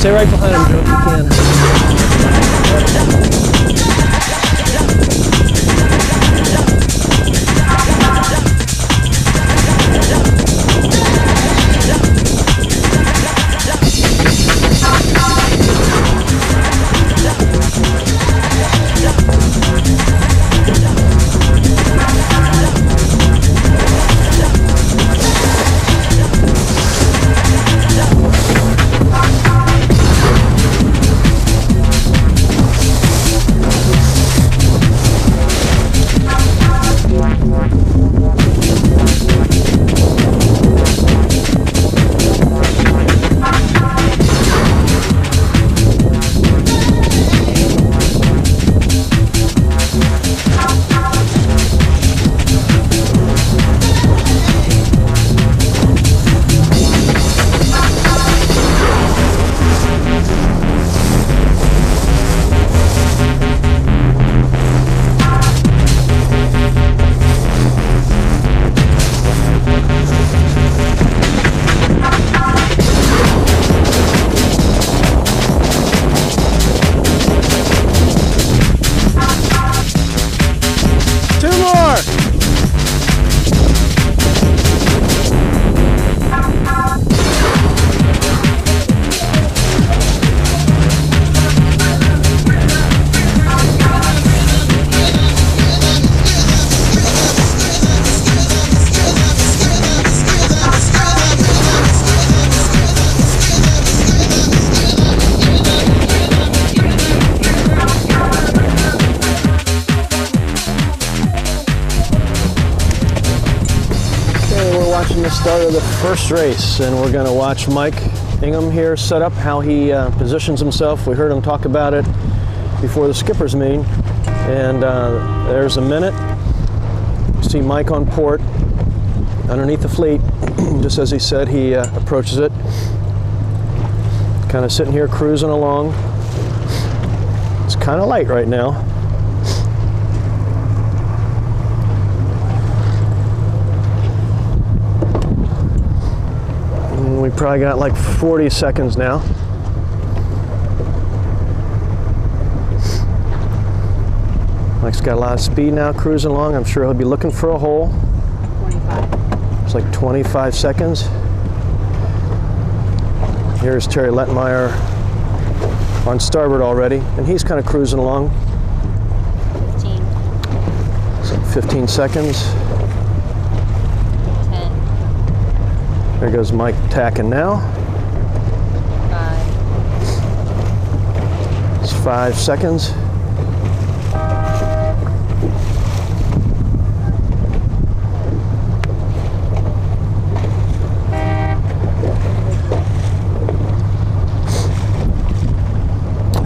Stay right behind him, Joe, if you can. The start of the first race, and we're going to watch Mike Ingham here set up how he positions himself. We heard him talk about it before the skipper's meeting, and there's a minute. You see Mike on port underneath the fleet, just as he said. He approaches it, kind of sitting here cruising along. It's kind of light right now. We probably got like 40 seconds now. Mike's got a lot of speed now, cruising along. I'm sure he'll be looking for a hole. 25. It's like 25 seconds. Here's Terry Lettmeyer on starboard already, and he's kind of cruising along. 15. So 15 seconds. There goes Mike tacking now. 5. It's 5 seconds.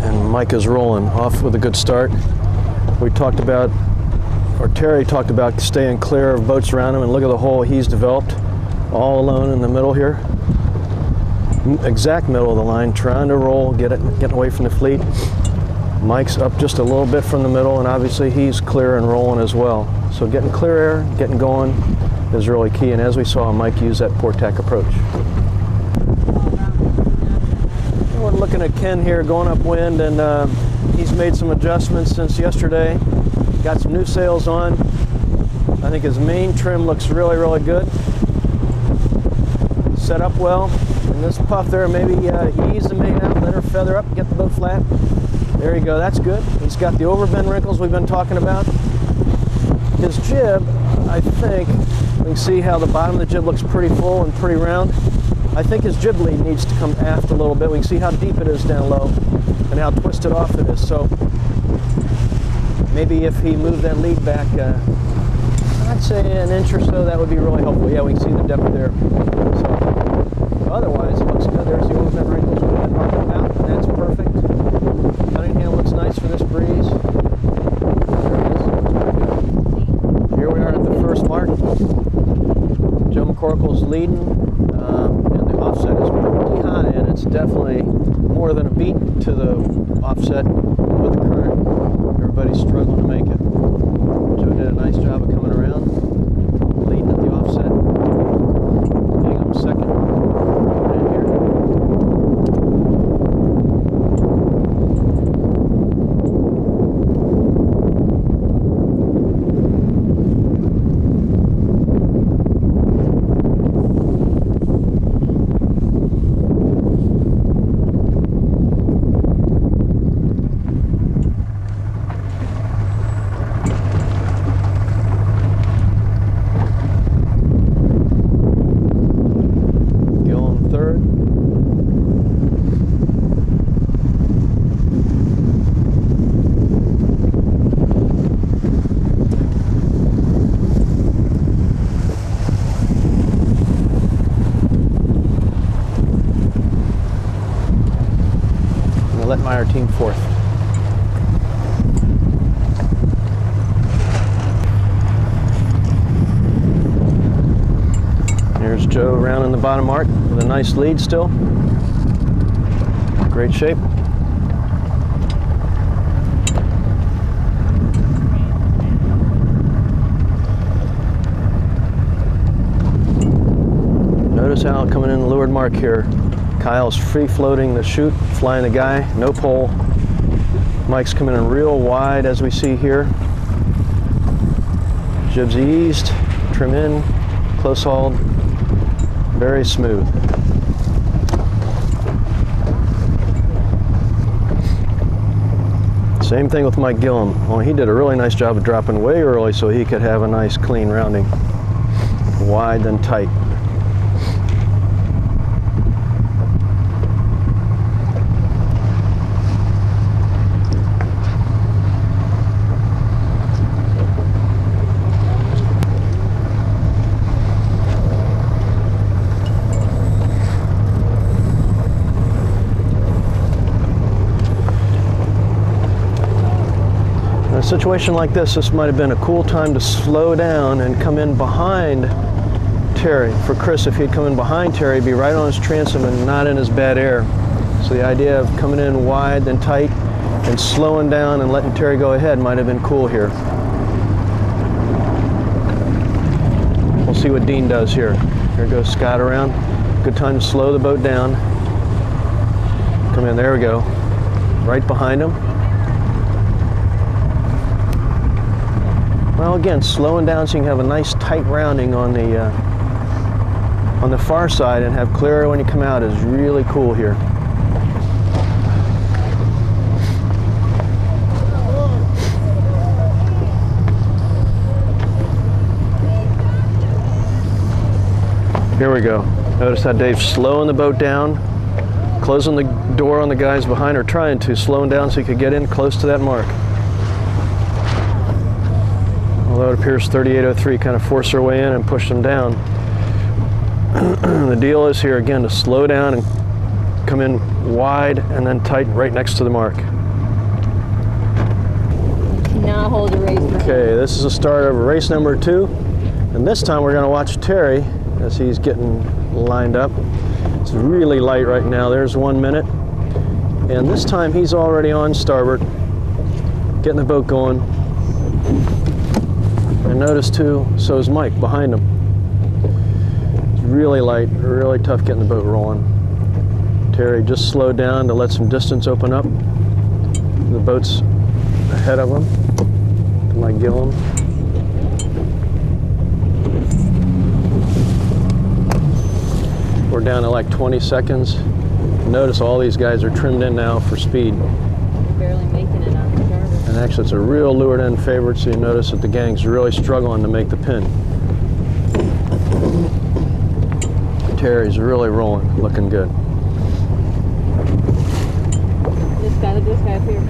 And Mike is rolling off with a good start. We talked about, or Terry talked about, staying clear of boats around him, and look at the hole he's developed. All alone in the middle here, exact middle of the line, trying to roll, getting away from the fleet. Mike's up just a little bit from the middle, and obviously he's clear and rolling as well. So getting clear air, getting going is really key, and as we saw, Mike use that port tack approach. We're looking at Ken here going upwind, and he's made some adjustments since yesterday. Got some new sails on. I think his main trim looks really, really good. Set up well, and this puff there, maybe ease the main out, let her feather up, get the boat flat. There you go, that's good. He's got the overbend wrinkles we've been talking about. His jib, I think, we can see how the bottom of the jib looks pretty full and pretty round. I think his jib lead needs to come aft a little bit. We can see how deep it is down low and how twisted off it is. So maybe if he moved that lead back, I'd say an inch or so, that would be really helpful. Yeah, we can see the depth there. So otherwise, it looks good. There's the overbend wrinkles we've been talking about, and that's perfect. Cunningham looks nice for this breeze. There it is. Here we are at the first mark. Joe McCorkle's leading, and the offset is pretty high, and it's definitely more than a beat to the offset with the current. Everybody's struggling to make it. Joe did a nice job of coming around, leading at the offset. Ingham second. In here. Meyer team 4th. Here's Joe around in the bottom mark with a nice lead still. Great shape. Notice Al coming in the leeward mark here. Kyle's free floating the chute, flying the guy, no pole. Mike's coming in real wide as we see here. Jibs eased, trim in, close hauled, very smooth. Same thing with Mike Gillum. Well, he did a really nice job of dropping way early so he could have a nice clean rounding. Wide then tight. In a situation like this might have been a cool time to slow down and come in behind Terry. For Chris, if he'd come in behind Terry, he'd be right on his transom and not in his bad air. So the idea of coming in wide then tight and slowing down and letting Terry go ahead might have been cool here. We'll see what Dean does here. Here goes Scott around. Good time to slow the boat down. Come in, there we go. Right behind him. Well, again, slowing down so you can have a nice tight rounding on the far side and have clear when you come out is really cool here. Here we go. Notice how Dave's slowing the boat down, closing the door on the guys behind, or trying to, slowing down so he could get in close to that mark. Although it appears 3803 kind of forced their way in and pushed them down. The deal is here again to slow down and come in wide and then tight right next to the mark. Now hold the race. Okay, this is the start of race number 2. And this time we're going to watch Terry as he's getting lined up. It's really light right now. There's 1 minute. And this time he's already on starboard, getting the boat going. And notice too, so is Mike behind him. It's really light, really tough getting the boat rolling. Terry just slowed down to let some distance open up. The boat's ahead of him. Mike Gillum. We're down to like 20 seconds. Notice all these guys are trimmed in now for speed. Barely making it on the starboard. And actually it's a real leeward end favorite, so you notice that the gang's really struggling to make the pin. Terry's really rolling, looking good. This guy up here.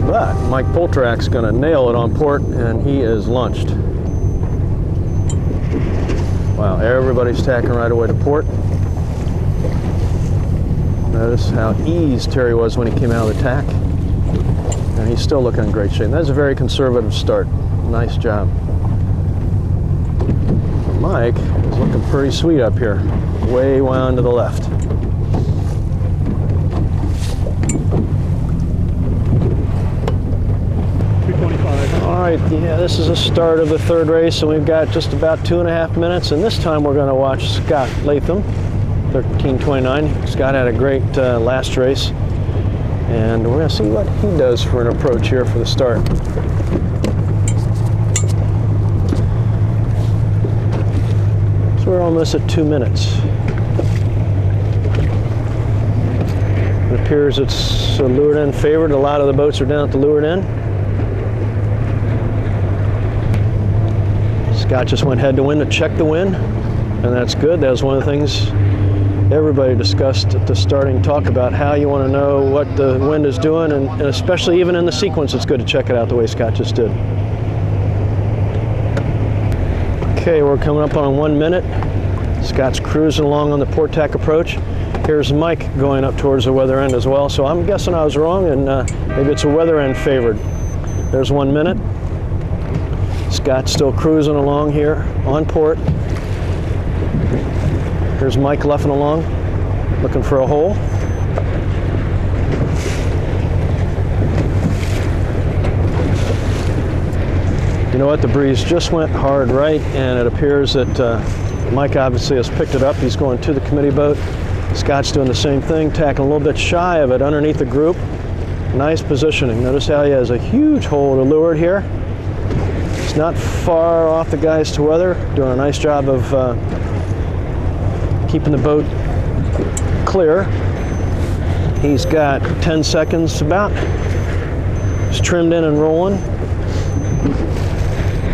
But Mike Poltrak's gonna nail it on port, and he is launched. Wow, everybody's tacking right away to port. Notice how eased Terry was when he came out of the tack. And he's still looking in great shape. That's a very conservative start. Nice job. Mike is looking pretty sweet up here. Way wound to the left. All right, yeah, this is the start of the third race, and we've got just about 2.5 minutes, and this time we're going to watch Scott Latham, 13:29. Scott had a great last race, and we're going to see what he does for an approach here for the start. So we're almost at 2 minutes. It appears it's a leeward end favorite. A lot of the boats are down at the leeward end. Scott just went head to wind to check the wind, and that's good. That was one of the things everybody discussed at the starting talk about how you want to know what the wind is doing, and especially even in the sequence, it's good to check it out the way Scott just did. Okay, we're coming up on 1 minute. Scott's cruising along on the port tack approach. Here's Mike going up towards the weather end as well. So I'm guessing I was wrong, and maybe it's a weather end favored. There's 1 minute. Scott's still cruising along here on port. Here's Mike luffing along, looking for a hole. You know what, the breeze just went hard right, and it appears that Mike obviously has picked it up. He's going to the committee boat. Scott's doing the same thing, tacking a little bit shy of it underneath the group. Nice positioning. Notice how he has a huge hole to leeward here. It's not far off the guys to weather, doing a nice job of keeping the boat clear. He's got 10 seconds about. He's trimmed in and rolling.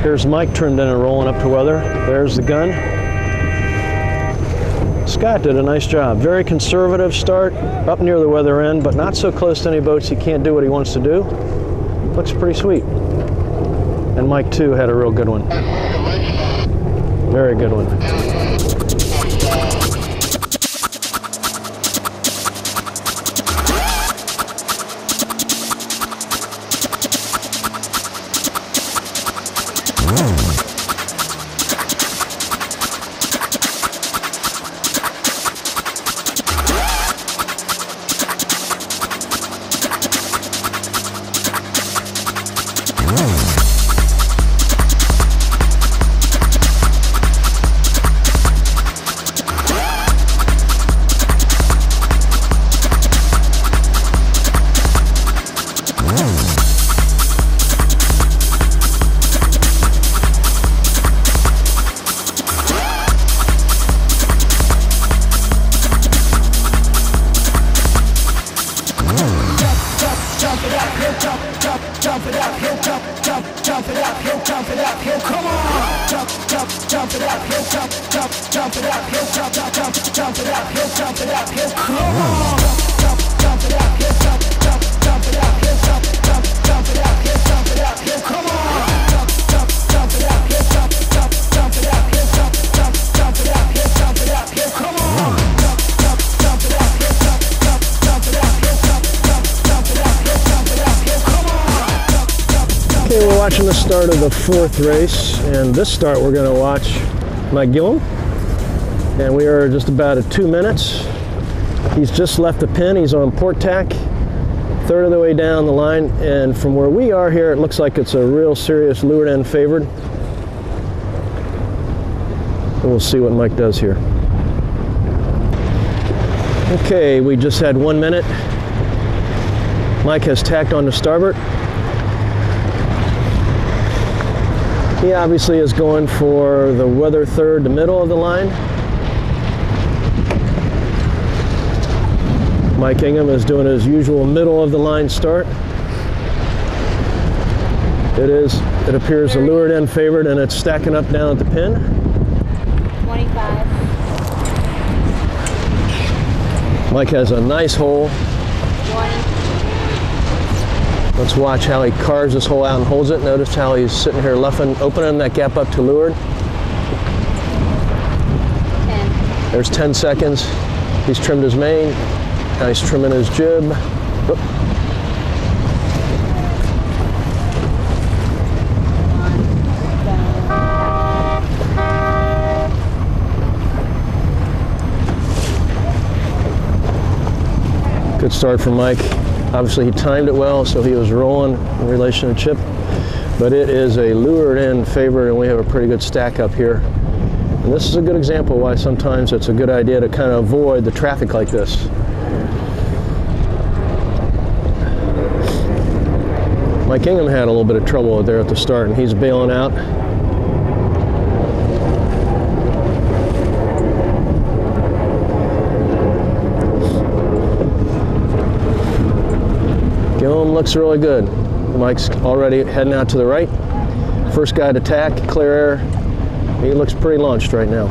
Here's Mike trimmed in and rolling up to weather. There's the gun. Scott did a nice job. Very conservative start, up near the weather end, but not so close to any boats he can't do what he wants to do. Looks pretty sweet. And Mike, too, had a real good one. Very good one. Okay, we're watching the start of the 4th race, and this start we're going to watch Mike Gillum, and we are just about at 2 minutes. He's just left the pin. He's on port tack, 1/3 of the way down the line, and from where we are here, it looks like it's a real serious leeward end favored. And we'll see what Mike does here. Okay, we just had 1 minute. Mike has tacked on to starboard. He obviously is going for the weather 1/3, the middle of the line. Mike Ingham is doing his usual middle of the line start. It appears the leeward end favored, and it's stacking up down at the pin. 25. Mike has a nice hole. 20. Let's watch how he carves this hole out and holds it. Notice how he's sitting here luffing, opening that gap up to leeward. 10. There's 10 seconds. He's trimmed his main. Now he's trimming his jib. Oop. Good start from Mike. Obviously he timed it well, so he was rolling in relation to chip. But it is a leeward end favor, and we have a pretty good stack up here. And this is a good example why sometimes it's a good idea to kind of avoid the traffic like this. Mike Ingham had a little bit of trouble there at the start, and he's bailing out. Gillum looks really good. Mike's already heading out to the right. First guy to tack, clear air. He looks pretty launched right now.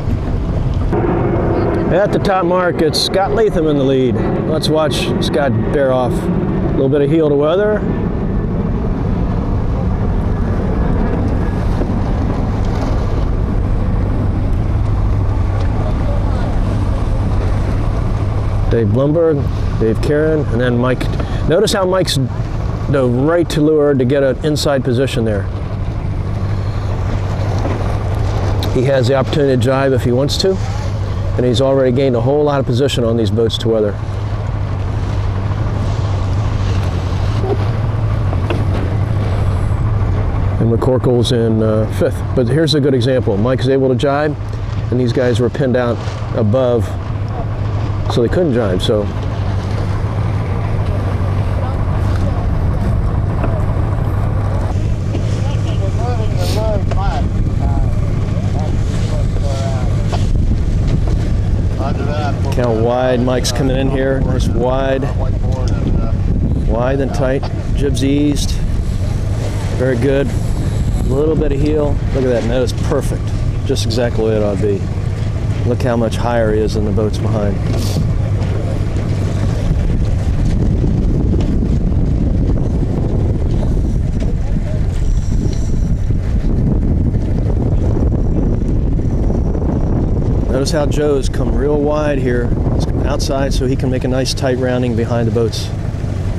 At the top mark, it's Scott Latham in the lead. Let's watch Scott bear off. A little bit of heel to weather. Dave Blumberg, Dave Karen, and then Mike. Notice how Mike's the right to leeward to get an inside position there. He has the opportunity to jibe if he wants to, and he's already gained a whole lot of position on these boats to weather. And McCorkle's in 5th. But here's a good example. Mike is able to jibe, and these guys were pinned out above, so they couldn't jibe. So look how wide Mike's coming in here. Nice wide and tight. Jibs eased. Very good. A little bit of heel. Look at that. That is perfect. Just exactly what it ought to be. Look how much higher he is than the boats behind. Notice how Joe's come real wide here. He's come outside so he can make a nice tight rounding behind the boats.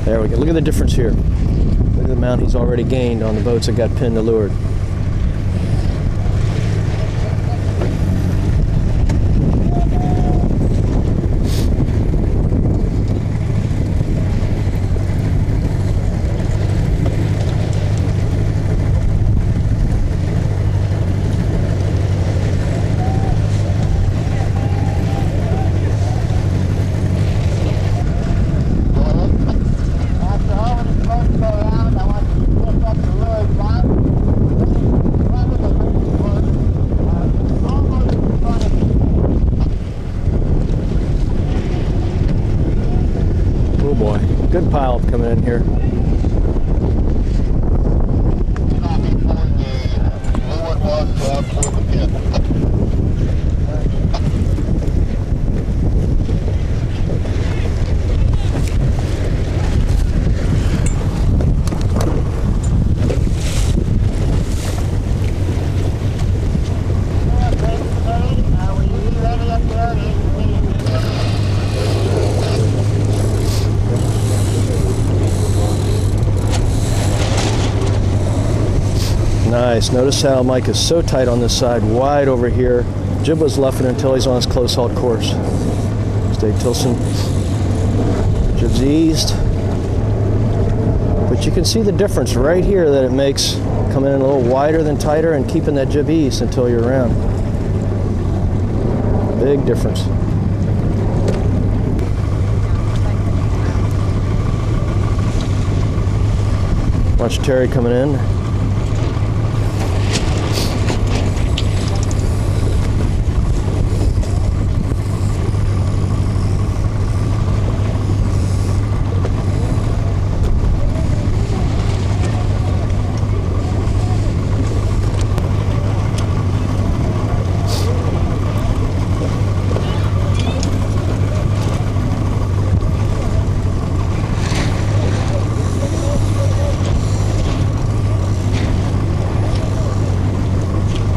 There we go. Look at the difference here. Look at the amount he's already gained on the boats that got pinned to leeward. Good pile coming in here. Nice. Notice how Mike is so tight on this side, wide over here. Jib was luffing until he's on his close hauled course. Stay Tilson. Jib's eased. But you can see the difference right here that it makes coming in a little wider than tighter and keeping that jib eased until you're around. Big difference. Watch Terry coming in.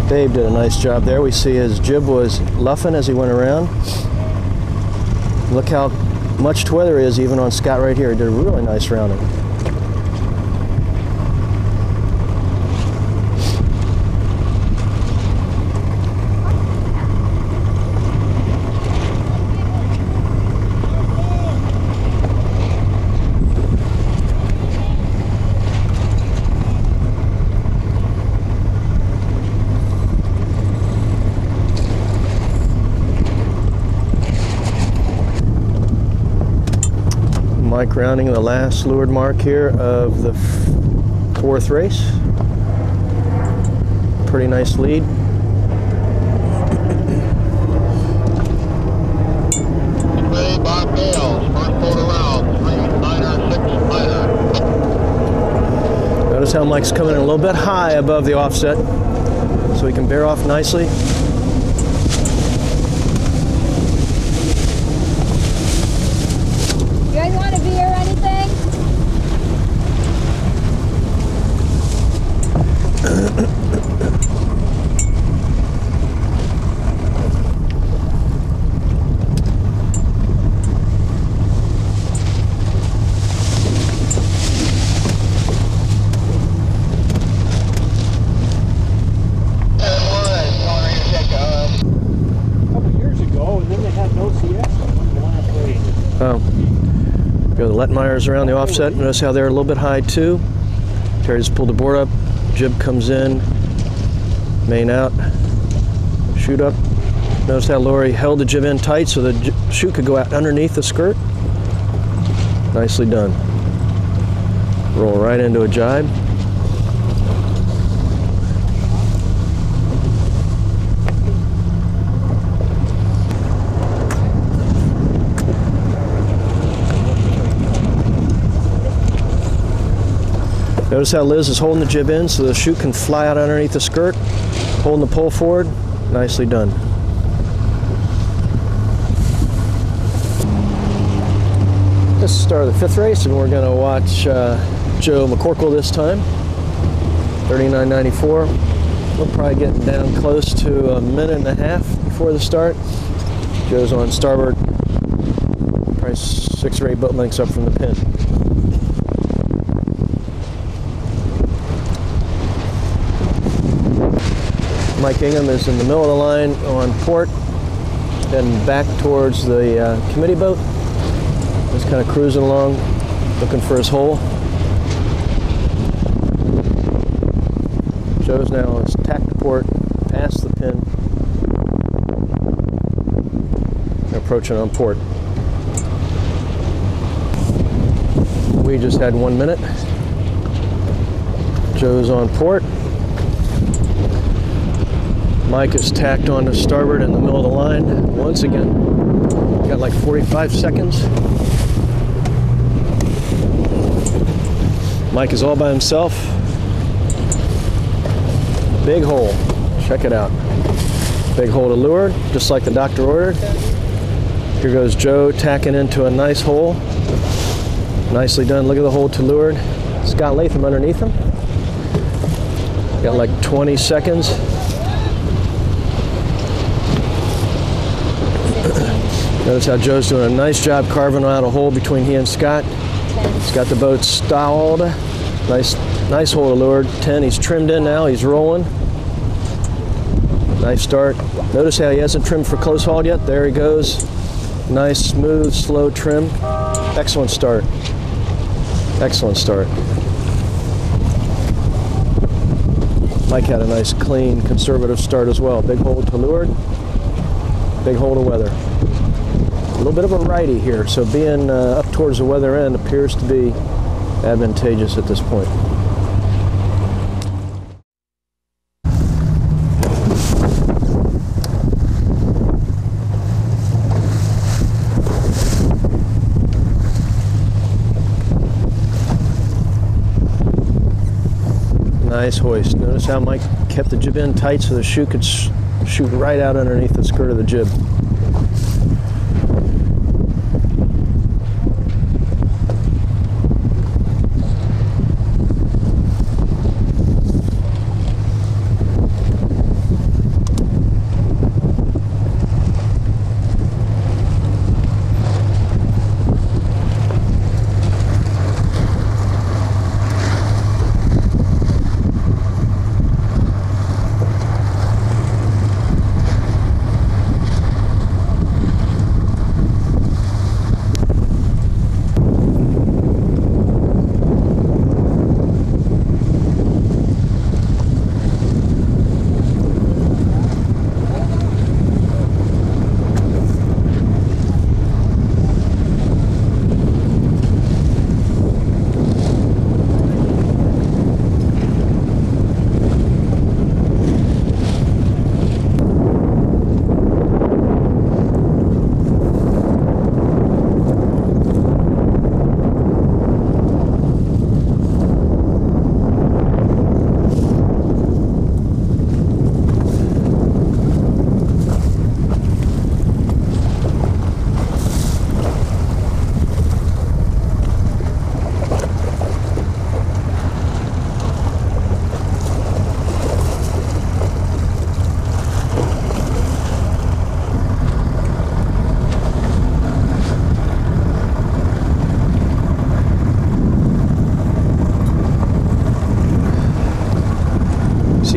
Dave did a nice job there. We see his jib was luffing as he went around. Look how much to weather is even on Scott right here. He did a really nice rounding. Mike rounding the last leeward mark here of the 4th race. Pretty nice lead. Bob Gales, first boat around, 3-9er, 6-9er. Notice how Mike's coming in a little bit high above the offset so he can bear off nicely. You guys want a beer or anything? Oh. Go the Lettmeyers around the offset. Notice how they're a little bit high too. Terry just pulled the board up. Jib comes in. Main out. Chute up. Notice how Lori held the jib in tight so the chute could go out underneath the skirt. Nicely done. Roll right into a jibe. Notice how Liz is holding the jib in so the chute can fly out underneath the skirt. Holding the pole forward. Nicely done. This is the start of the 5th race, and we're going to watch Joe McCorkle this time. 39.94. We're probably getting down close to a minute and a half before the start. Joe's on starboard, probably 6 or 8 boat lengths up from the pin. Mike Ingham is in the middle of the line on port, heading back towards the committee boat. Just kind of cruising along, looking for his hole. Joe's now on tack to port, past the pin, approaching on port. We just had 1 minute. Joe's on port. Mike is tacked onto starboard in the middle of the line. Once again, got like 45 seconds. Mike is all by himself. Big hole. Check it out. Big hole to leeward, just like the doctor ordered. Here goes Joe tacking into a nice hole. Nicely done. Look at the hole to leeward. Scott Latham underneath him. Got like 20 seconds. Notice how Joe's doing a nice job carving out a hole between he and Scott. He's got the boat stalled. Nice hole to leeward. 10. He's trimmed in now. He's rolling. Nice start. Notice how he hasn't trimmed for close haul yet. There he goes. Nice, smooth, slow trim. Excellent start. Excellent start. Mike had a nice, clean, conservative start as well. Big hole to leeward. Big hole to weather. A little bit of a righty here, so being up towards the weather end appears to be advantageous at this point. Nice hoist. Notice how Mike kept the jib in tight so the chute could shoot right out underneath the skirt of the jib.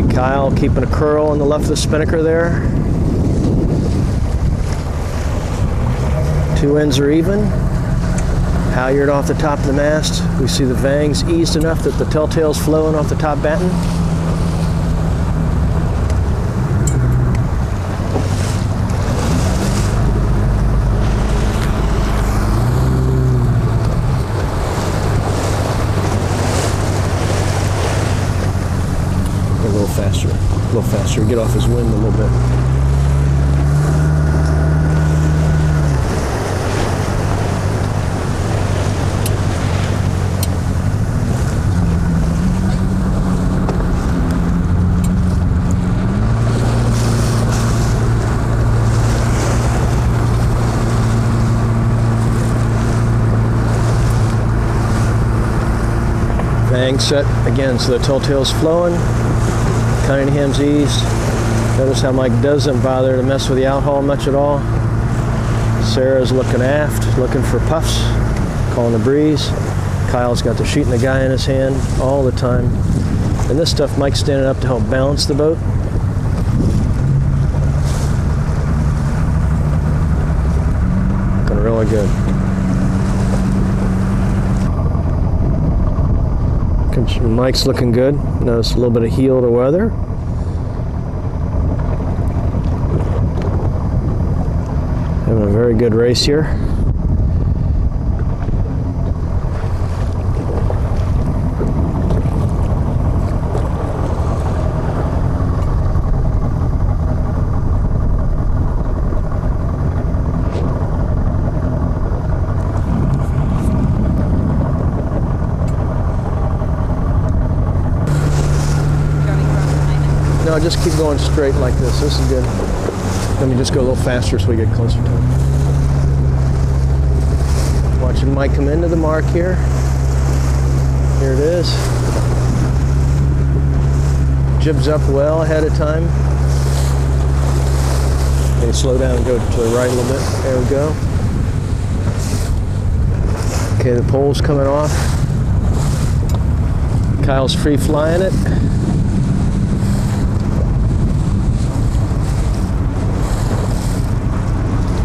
Kyle keeping a curl on the left of the spinnaker there. 2 ends are even. Halyard off the top of the mast. We see the vangs eased enough that the telltale's flowing off the top batten. A little faster, get off his wind a little bit. Vang set again, so the telltale's flowing. Cunningham's eased. Notice how Mike doesn't bother to mess with the outhaul much at all. Sarah's looking aft, looking for puffs, calling the breeze. Kyle's got the sheet and the guy in his hand all the time. And this stuff, Mike's standing up to help balance the boat. Looking really good. Mike's looking good. Notice a little bit of heel to weather. Having a very good race here. No, just keep going straight like this. This is good. Let me just go a little faster so we get closer to him. Watching Mike come into the mark here. Here it is. Jibs up well ahead of time. Okay, slow down and go to the right a little bit. There we go. Okay, the pole's coming off. Kyle's free flying it.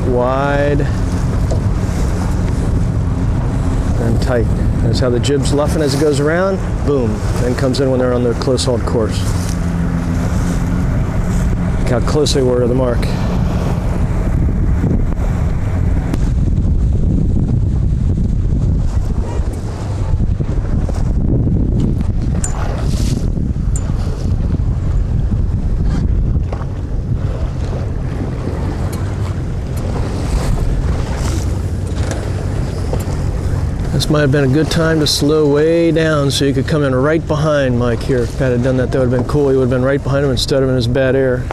Wide and tight. That's how the jib's luffing as it goes around. Boom. Then comes in when they're on the close hauled course. Look how close they were to the mark. This might have been a good time to slow way down so you could come in right behind Mike here. If Pat had done that, that would have been cool. He would have been right behind him instead of in his bad air.